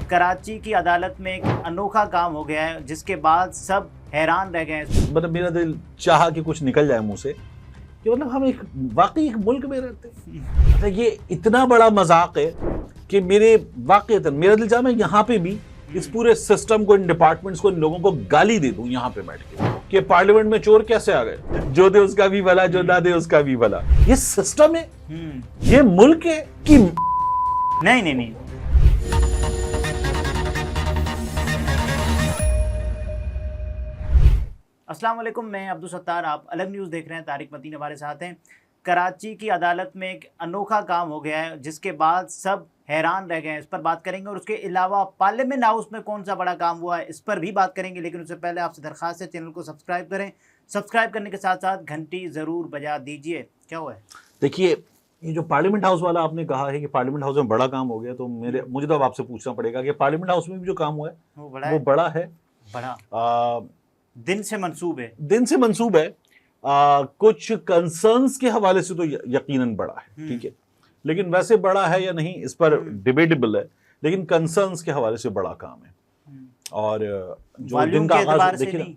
कराची की अदालत में एक अनोखा काम हो गया है जिसके बाद सब हैरान रह गए हैं। मतलब मेरा दिल चाहा कि कुछ निकल जाए मुंह से कि मतलब हम एक वाकई एक मुल्क में रहते हैं। मतलब ये इतना बड़ा मजाक है कि वाकईतन मेरा दिल चाहा मैं यहाँ पे भी इस पूरे सिस्टम को, इन डिपार्टमेंट्स को, इन लोगों को गाली दे दूं यहाँ पे बैठ के कि पार्लियामेंट में चोर कैसे आ गए, जो दे उसका भी भला, जो ना दे उसका भी भला। ये सिस्टम है, ये मुल्क है कि नहीं। अस्सलाम वालेकुम, मैं अब्दुल सत्तार, आप अलग न्यूज़ देख रहे हैं। तारिक मतीन हमारे साथ हैं। कराची की अदालत में एक अनोखा काम हो गया है जिसके बाद सब हैरान रह गए हैं, इस पर बात करेंगे। और उसके अलावा पार्लियामेंट हाउस में कौन सा बड़ा काम हुआ है, इस पर भी बात करेंगे। लेकिन उससे पहले आपसे दरख्वास्त है, चैनल को सब्सक्राइब करें। सब्सक्राइब करने के साथ साथ घंटी ज़रूर बजा दीजिए। क्या हुआ है? देखिए, ये जो पार्लियामेंट हाउस वाला आपने कहा है कि पार्लियामेंट हाउस में बड़ा काम हो गया, तो मुझे तो अब आपसे पूछना पड़ेगा कि पार्लियामेंट हाउस में भी जो काम हुआ है वो बड़ा है। दिन से मंसूब है। कुछ कंसर्न्स के हवाले से तो यकीनन बड़ा है, ठीक है, लेकिन वैसे बड़ा है या नहीं इस पर डिबेटेबल है, लेकिन कंसर्न्स के हवाले से बड़ा काम है। और जो दिन का आगाज देखिए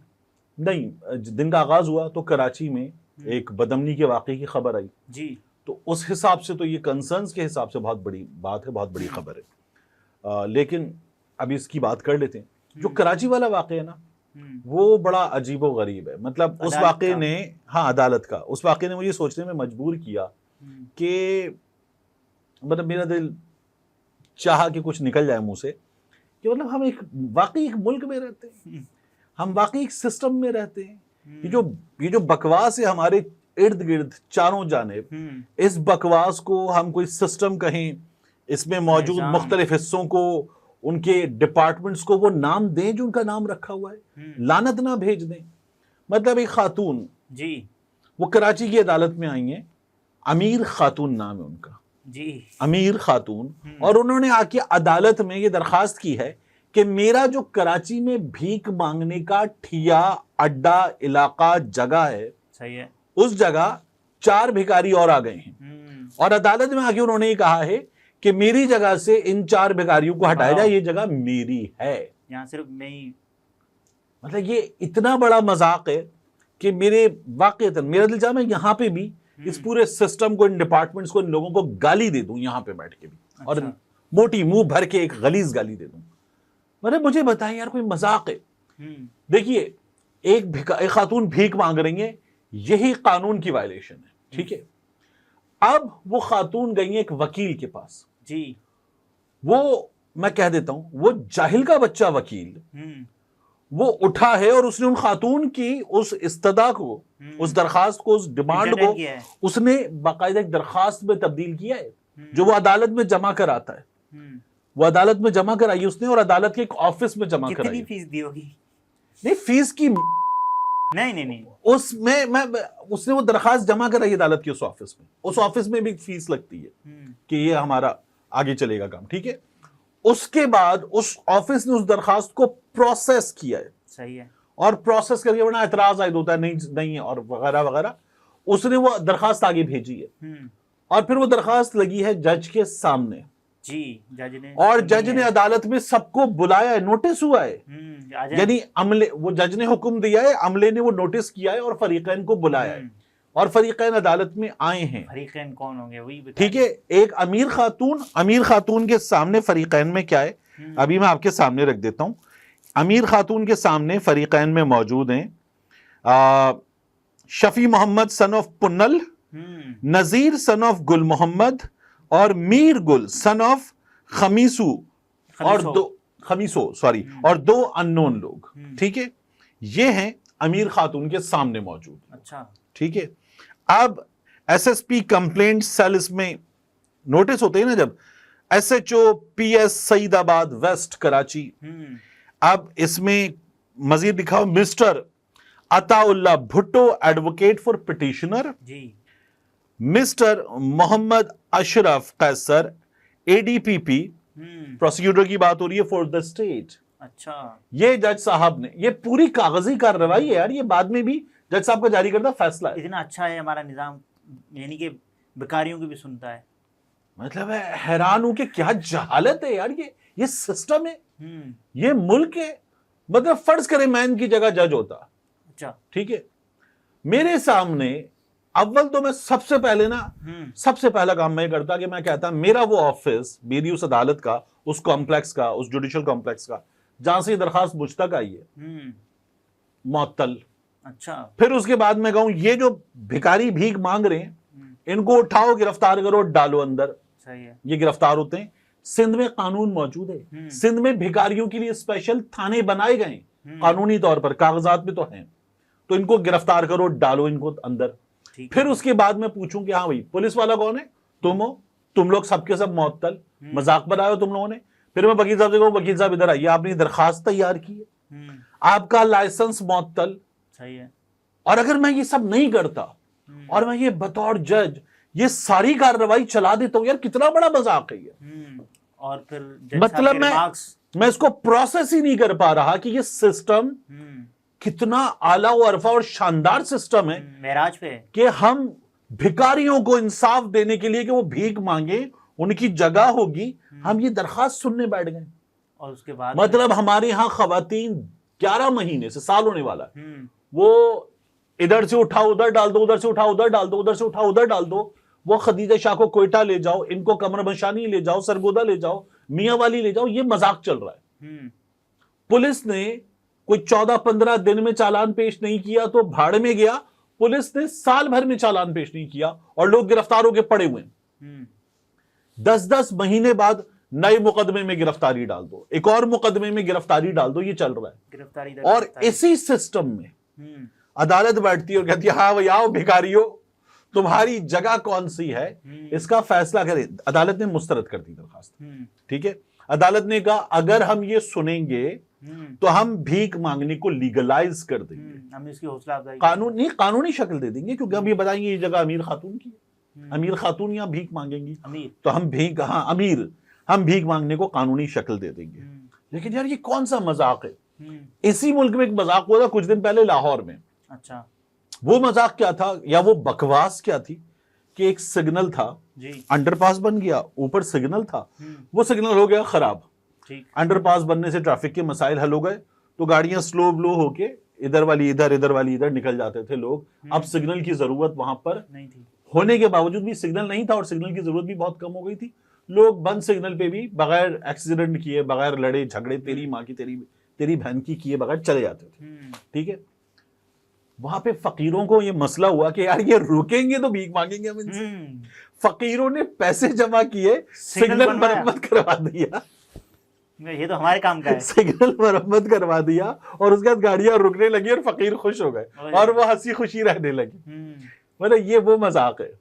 नहीं, दिन का आगाज हुआ तो कराची में एक बदअमनी के वाक़े की खबर आई जी, तो उस हिसाब से तो ये कंसर्न्स के हिसाब से बहुत बड़ी बात है, बहुत बड़ी खबर है। लेकिन अभी इसकी बात कर लेते हैं। जो कराची वाला वाक़ा है ना, वो बड़ा अजीबो गरीब है। मतलब उस वाक़े ने, हाँ, अदालत का उस वाक़े ने मुझे सोचने में मजबूर किया कि मतलब मेरा दिल चाहा कि कुछ निकल जाए मुंह से कि मतलब हम एक वाकई एक मुल्क में रहते हैं, हम वाकई एक सिस्टम में रहते हैं। ये जो बकवास है हमारे इर्द गिर्द चारों जानिब, इस बकवास को हम कोई सिस्टम कहें, इसमें मौजूद मुख्तलिफ हिस्सों को, उनके डिपार्टमेंट्स को वो नाम दें जो उनका नाम रखा हुआ है, लानत ना भेज दें। मतलब एक खातून जी, वो कराची की अदालत में आई हैं, अमीर खातून नाम है उनका जी, अमीर खातून, और उन्होंने आके अदालत में ये दरखास्त की है कि मेरा जो कराची में भीख मांगने का ठिया, अड्डा, इलाका, जगह है, सही है, उस जगह 4 भिखारी और आ गए हैं। और अदालत में आके उन्होंने ये कहा है कि मेरी जगह से इन 4 भिखारियों को हटाया जाए, ये जगह मेरी है, यहाँ सिर्फ मैं ही। मतलब ये इतना बड़ा मजाक है कि वाकईतन मेरा दिल चाहा मैं यहाँ पे भी इस पूरे सिस्टम को, इन डिपार्टमेंट्स को, इन लोगों को गाली दे दूं यहाँ पे बैठ के भी। अच्छा। और मोटी मुंह भर के एक गलीज गाली दे दूं। मतलब मुझे बताएं यार, कोई मजाक है? देखिए, एक खातून भीख मांग रही है, यही कानून की वायलेशन है, ठीक है। अब वो खातून गई है एक वकील के पास जी, वो मैं कह देता हूं, वो जाहिल का बच्चा वकील, वो उठा है और उसने उन खातून की उस इस्तदा को, उस दरखास्त को, उस डिमांड को उसने बाकायदा एक दरखास्त में तब्दील किया है, जो वो अदालत में जमा कराता है। वो अदालत में जमा कराई उसने और अदालत के एक ऑफिस में जमा कराई। कितनी फीस दी होगी? नहीं, फीस की नहीं, उसने वो दरखास्त जमा कराई अदालत के उस ऑफिस में भी फीस लगती है कि ये हमारा आगे चलेगा काम, ठीक है। उसके बाद उस ऑफिस ने उस दरखास्त को प्रोसेस किया है, सही है, और प्रोसेस करके बड़ा एतराज आयद होता है, नहीं है और वगैरह वगैरह। उसने वो दरखास्त आगे भेजी है और फिर वो दरखास्त लगी है जज के सामने जी, जज ने अदालत में सबको बुलाया है, नोटिस हुआ है, यानी अमले, वो जज ने हुक्म दिया है, अमले ने वो नोटिस किया है और फरीकैन को बुलाया है, और फरीकैन अदालत में आए हैं। फरीकैन कौन होंगे वही बता, ठीक है। एक अमीर खातून के सामने फरीकैन में क्या है, अभी मैं आपके सामने रख देता हूं। अमीर खातून के सामने फरीकैन में मौजूद हैं Shafi Mohammad son of Punnal, Nazir son of Gul Mohammad, और मीर गुल सन ऑफ खमीसो, और 2 अननोन लोग, ठीक है। ये हैं अमीर खातून के सामने मौजूद। अच्छा, ठीक है। अब एसएसपी कंप्लेंट सेल, इसमें नोटिस होते हैं ना जब, SHO PS Saeedabad west Karachi. अब इसमें मजीद लिखा हो mister Ataullah Bhutto advocate for petitioner जी, mister Mohammad Ashraf Qaiser ADPP, prosecutor की बात हो रही है फॉर द स्टेट। अच्छा, ये जज साहब ने, ये पूरी कागजी कार्रवाई है यार, ये बाद में भी जज साहब का जारी करता फैसला है। इतना अच्छा है हमारा निजाम, यानी कि बेकारियों की भी सुनता है। مطلب ہے حیران ہوں کہ کیا جہالت ہے یار, یہ سسٹم ہے, یہ ملک ہے. مطلب فرض کریں میں ان کی جگہ جج ہوتا, اچھا ٹھیک ہے, میرے سامنے اول تو میں سب سے پہلے نا سب سے پہلا کام میں کرتا کہ میں کہتا میرا وہ آفس, میری اس عدالت کا, اس کمپلیکس کا, اس جوڈیشل کمپلیکس کا جہاں سے یہ درخواست مجھ تک آئی ہے, معطل. اچھا پھر اس کے بعد میں کہوں یہ جو بھکاری بھیک مانگ رہے ہیں ان کو اٹھاؤ, گرفتار کرو, ڈالو اندر. صحیح ہے, یہ گرفتار ہوتے ہیں. سندھ میں قانون موجود ہے, سندھ میں بھکاریوں کے لیے اسپیشل تھانے بنائے گئے ہیں قانونی طور پر, کاغذات میں تو ہیں, تو ان کو گرفتار کرو, ڈالو ان کو اندر. پھر اس کے بعد میں پوچھوں کہ ہاں بھائی پولیس والا کون ہے, تم ہو, تم لوگ سب کے سب معطل, مذاق بنایا تم لوگوں نے. پھر میں وکیل صاحب سے کہوں وکیل صاحب ادھر آئیے, آپ نے درخواست تیار کی ہے, آپ کا لائسنس معطل. صحیح ہے. اور اگر میں یہ سب نہیں کرتا اور میں یہ بطور جج یہ ساری کارروائی چلا دیتا ہوں, یار کتنا بڑا مذاق ہے یہ. اور پھر مطلب میں اس کو پروسیس ہی نہیں کر پا رہا کہ یہ سسٹم کتنا اعلیٰ و عرفہ اور شاندار سسٹم ہے معراج پہ, کہ ہم بھکاریوں کو انصاف دینے کے لیے کہ وہ بھیک مانگے, ان کی جگہ ہوگی, ہم یہ درخواست سننے بیٹھ گئے. اور اس کے بعد مطلب ہمارے ہاں خواتین 11 مہینے سے سال ہونے والا ہے, وہ ادھر سے اٹھاؤ ادھر ڈال دو, ادھر سے اٹھاؤ ادھر ڈال دو, ادھر سے اٹھاؤ ادھر ڈال دو. وہ خدیجہ شاہ کو کوئٹہ لے جاؤ, ان کو کمر بشانی لے جاؤ, سرگودا لے جاؤ, میاں والی لے جاؤ, یہ مذاق چل رہا ہے. پولیس نے کوئی 14-15 دن میں چالان پیش نہیں کیا تو بھاڑ میں گیا, پولیس نے سال بھر میں چالان پیش نہیں کیا اور لوگ گرفتار ہو کے پڑے ہوئے ہیں. 10 مہینے بعد نئے مقدمے میں گرفتاری ڈال دو, ایک اور مقدمے میں گرفتاری ڈال دو, یہ چل رہا ہے. اور اسی سسٹم میں عدالت بیٹھتی ہے اور کہتی ہے ہاں بھائی آؤ بھکاریو, تمہاری جگہ کون سی ہے, اس کا فیصلہ کرے. عدالت نے مسترد کر دی درخواست, ٹھیک ہے. عدالت نے کہا اگر ہم یہ سنیں گے تو ہم بھیک مانگنے کو لیگلائز کر دیں گے, ہم اس کی حوصلہ افزائی قانونی شکل دے دیں گے, کیونکہ ہم یہ بتائیں گے یہ جگہ امیر خاتون کی ہے, امیر خاتون یہاں بھیک مانگیں گی, تو ہم بھیک, ہاں امیر, ہم بھیک مانگنے کو قانونی شکل دے دیں گے. لیکن یار یہ کون سا مذاق ہے. اسی ملک میں ایک مذاق ہوا تھا کچھ دن پہلے لاہور میں. اچھا وہ مذاق کیا تھا یا وہ بکواس کیا تھی کہ ایک سگنل تھا, انڈر پاس بن گیا, اوپر سگنل تھا, وہ سگنل ہو گیا خراب, انڈر پاس بننے سے ٹریفک کے مسائل حل ہو گئے, تو گاڑیاں سلو بلو ہو کے ادھر والی ادھر, ادھر والی ادھر نکل جاتے تھے لوگ. اب سگنل کی ضرورت وہاں پر نہیں تھی, ہونے کے باوجود بھی سگنل نہیں تھا اور سگنل کی ضرورت بھی بہت کم ہو گئی تھی. لوگ بند سگنل پہ بھی بغیر ایکسیڈنٹ کیے, بغیر لڑے جھگڑے, تیری ماں کی تیری بہن کی کیے بغیر چلے جاتے تھے, ٹھیک ہے. وہاں پہ فقیروں کو یہ مسئلہ ہوا کہ یار یہ رکیں گے تو بھیک مانگیں گے ہم ان سے. فقیروں نے پیسے جمع کیے, سگنل مرمت کروا دیا, یہ تو ہمارے کام کا ہے, سگنل مرمت کروا دیا اور اس کے بعد گاڑیاں رکنے لگی اور فقیر خوش ہو گئے اور وہ ہنسی خوشی رہنے لگی. مطلب یہ وہ مذاق ہے.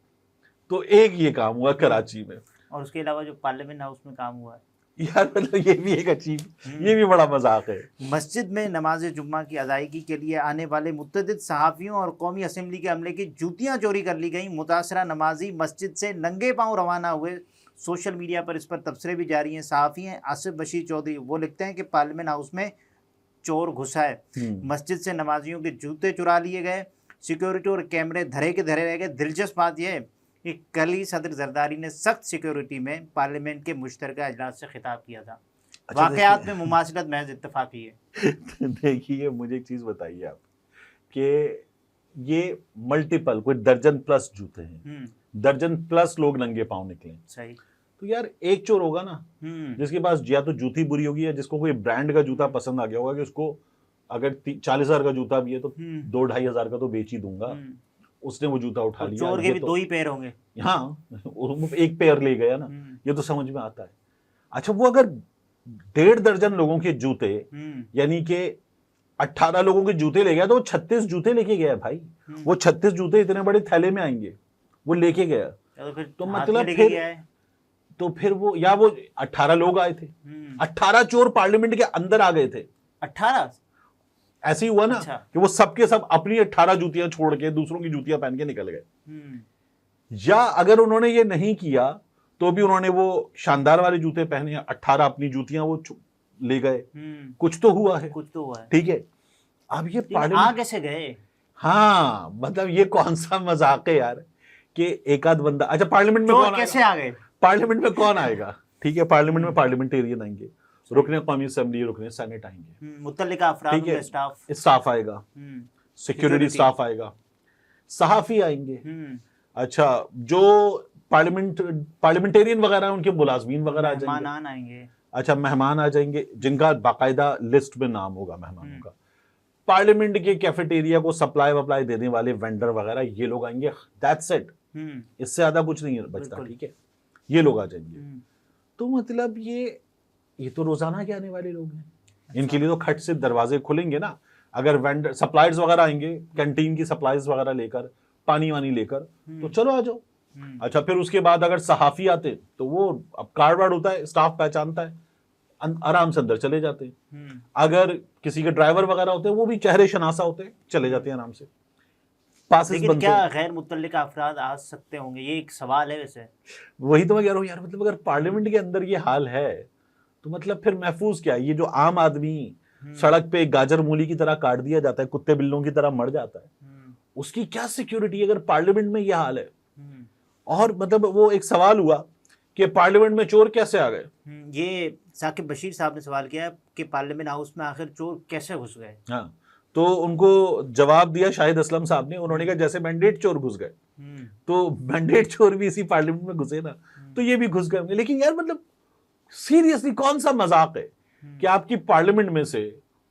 تو ایک یہ کام ہوا کراچی میں, اور اس کے علاوہ جو پارلیمنٹ ہاؤس میں کام ہوا ہے یار, مطلب یہ بھی ایک عجیب, یہ بھی بڑا مذاق ہے. مسجد میں نماز جمعہ کی ادائیگی کے لیے آنے والے متعدد صحافیوں اور قومی اسمبلی کے عملے کی جوتیاں چوری کر لی گئیں. متاثرہ نمازی مسجد سے ننگے پاؤں روانہ ہوئے. سوشل میڈیا پر اس پر تبصرے بھی جاری ہیں. صحافی ہیں آصف بشیر چودھری, وہ لکھتے ہیں کہ پارلیمنٹ ہاؤس میں چور گھسا ہے, مسجد سے نمازیوں کے جوتے چرا لیے گئے, سیکیورٹی اور کیمرے دھرے کے دھرے رہ گئے. دلچسپ بات یہ ہے کہ کل ہی صدر زرداری نے سخت سیکیورٹی میں پارلیمنٹ کے مشترکہ اجلاس سے خطاب کیا تھا. واقعات میں مماثلت محض اتفاقی ہے. دیکھیے مجھے ایک چیز بتائیے آپ کہ یہ ملٹیپل کوئی درجن پلس جوتے ہیں, درجن پلس لوگ ننگے پاؤں نکلے. صحیح. تو یار ایک چور ہوگا نا جس کے پاس یا تو جوتی بری ہوگی یا جس کو کوئی برانڈ کا جوتا پسند آ گیا ہوگا کہ اس کو اگر 40,000 کا جوتا بھی ہے تو 2-2.5 کا تو بیچ ہی دوں گا, اس نے وہ جوتا اٹھا لیا. چور کے بھی 2 ہی پیر ہوں گے, ہاں ایک پیر لے گیا نا, یہ تو سمجھ میں آتا ہے. اچھا وہ اگر 1.5 درجن لوگوں کے جوتے یعنی کہ 18 لوگوں کے جوتے لے گیا تو وہ 36 جوتے لے کے گیا بھائی. وہ 36 جوتے اتنے بڑے تھیلے میں آئیں گے, وہ لے کے گیا. تو مطلب پھر وہ یا وہ 18 لوگ آئے تھے, 18 چور پارلیمنٹ کے اندر آ گئے تھے. 18 ایسے ہی ہوا نا کہ وہ سب کے سب اپنی 18 جوتیاں چھوڑ کے دوسروں کی جوتیاں پہن کے نکل گئے. یا اگر انہوں نے یہ نہیں کیا تو بھی انہوں نے وہ شاندار والے جوتے پہنے, 18 اپنی جوتیاں وہ لے گئے. کچھ تو ہوا ہے, ٹھیک ہے. اب یہ پارلیمنٹ کیسے گئے؟ ہاں مطلب یہ کون سا مذاق ہے یار کہ ایک آدھ بندہ. اچھا پارلیمنٹ میں کون کیسے آ گئے؟ पार्लियामेंट में कौन आएगा, ठीक है, पार्लियामेंट में पार्लियामेंटेरियन आएंगे, रुकने कौमी असेंबली, रुकने सेनेट आएंगे, मुतल्लिका अफराद, ठीक है, स्टाफ, स्टाफ आएगा, सिक्योरिटी स्टाफ आएगा, सहाफी आएंगे, अच्छा जो पार्लियामेंटेरियन वगैरह उनके मुलाजमीन वगैरह आ जाएंगे, आएंगे, अच्छा मेहमान आ जाएंगे जिनका बाकायदा लिस्ट में नाम होगा मेहमानों का, पार्लियामेंट के कैफेटेरिया को सप्लाई वप्लाई देने वाले वेंडर वगैरह ये लोग आएंगे, दैट्स इट, इससे ज्यादा कुछ नहीं बचता, ठीक है, ये लोग आ जाएंगे। तो मतलब ये तो रोजाना के आने वाले लोग हैं, इनके लिए तो खट से दरवाजे खुलेंगे ना। अगर वेंडर सप्लायर्स वगैरह आएंगे कैंटीन की सप्लाईज वगैरह लेकर, पानी वानी लेकर, तो चलो आ जाओ। अच्छा फिर उसके बाद अगर सहाफी आते तो वो अब कार्ड वार्ड होता है, स्टाफ पहचानता है, आराम से अंदर चले जाते हैं। अगर किसी के ड्राइवर वगैरह होते हैं वो भी चेहरे शनासा होते हैं, चले जाते हैं आराम से। पासेस बनते क्या हैं। गैर मुतल्लिका अफराद आ सकते होंगे, ये एक सवाल है वैसे। वही तो मैं कह रहा हूँ यार, मतलब अगर पार्लियामेंट के अंदर ये हाल है तो मतलब फिर महफूज क्या है? ये जो आम आदमी सड़क पे गाजर मूली की तरह काट दिया जाता है, कुत्ते बिल्लों की तरह मर जाता है, उसकी क्या सिक्योरिटी अगर पार्लियामेंट में ये हाल है? और मतलब वो एक सवाल हुआ कि पार्लियामेंट में चोर कैसे आ गए। ये साकिब बशीर साहब ने सवाल किया कि पार्लियामेंट हाउस में आखिर चोर कैसे घुस गए। हाँ, तो उनको जवाब दिया शाहिद असलम साहब ने, उन्होंने कहा जैसे मैंडेट चोर घुस गए, तो मैंडेट चोर भी इसी पार्लियामेंट में घुसे ना, तो ये भी घुस गए होंगे। लेकिन यार मतलब सीरियसली कौन सा मजाक है कि आपकी पार्लियामेंट में से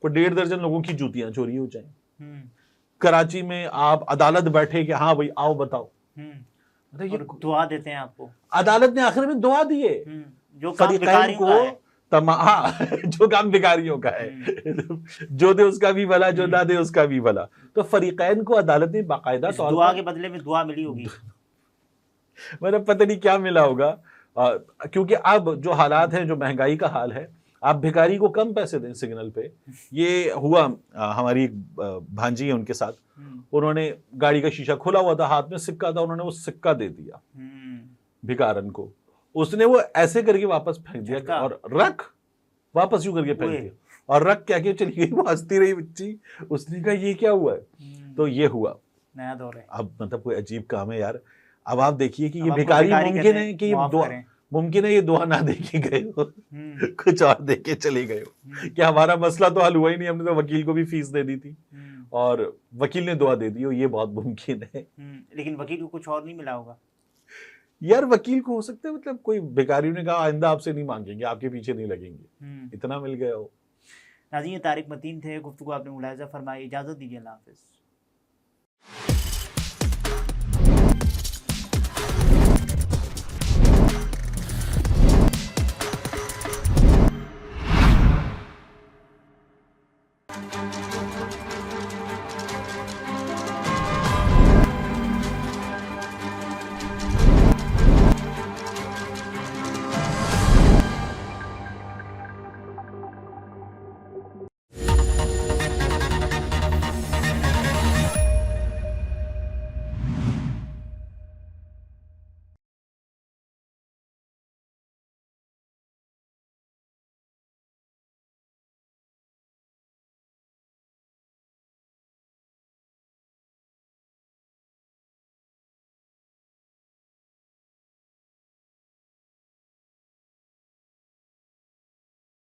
कोई 1.5 दर्जन लोगों की जूतियां चोरी हो जाएं। कराची में आप अदालत बैठे कि हाँ भाई आओ बताओ, ये दुआ देते हैं आपको, अदालत ने आखिर में दुआ दिए जो काम भिखारियों का है, जो काम भिखारियों का है, जो दे उसका भी भला, जो ना दे उसका भी भला। तो फरीकैन को अदालत ने बाकायदा तौर पर दुआ के बदले में दुआ मिली होगी। मतलब पता नहीं क्या मिला होगा, क्योंकि अब जो हालात हैं, जो महंगाई का हाल है, आप भिखारी को कम पैसे दें सिग्नल पे। ये हुआ हमारी एक भांजी है उनके साथ, उन्होंने गाड़ी का शीशा खुला हुआ था, हाथ में सिक्का था, उन्होंने वो सिक्का दे दिया भिखारन को, उसने वो ऐसे करके वापस फेंक दिया और रख वापस यूं करके फेंक दिया और रख क्या चली गई। वो हंसती रही बच्ची, उसने कहा ये क्या हुआ है? तो ये हुआ नया दौर है। अब मतलब कोई अजीब काम है यार। अब आप देखिए कि ये भिखारी मुमकिन है कि मुमकिन है ये दुआ ना दे के गए हो, कुछ और दे के चले गए हो। क्या हमारा मसला तो हल हुआ ही नहीं, हमने तो वकील को भी फीस दे दी थी और वकील ने दुआ दे दी हो, ये बहुत मुमकिन है। लेकिन वकील को कुछ और नहीं मिला होगा यार। वकील को हो सकता है मतलब कोई भिखारियों ने कहा आइंदा आपसे नहीं मांगेंगे, आपके पीछे नहीं लगेंगे, इतना मिल गया हो। नाज़रीन, तारिक मतीन थे, गुफ्तगू आपने मुलाहिज़ा फरमाई। इजाज़त दीजिए, अल्लाह हाफ़िज़।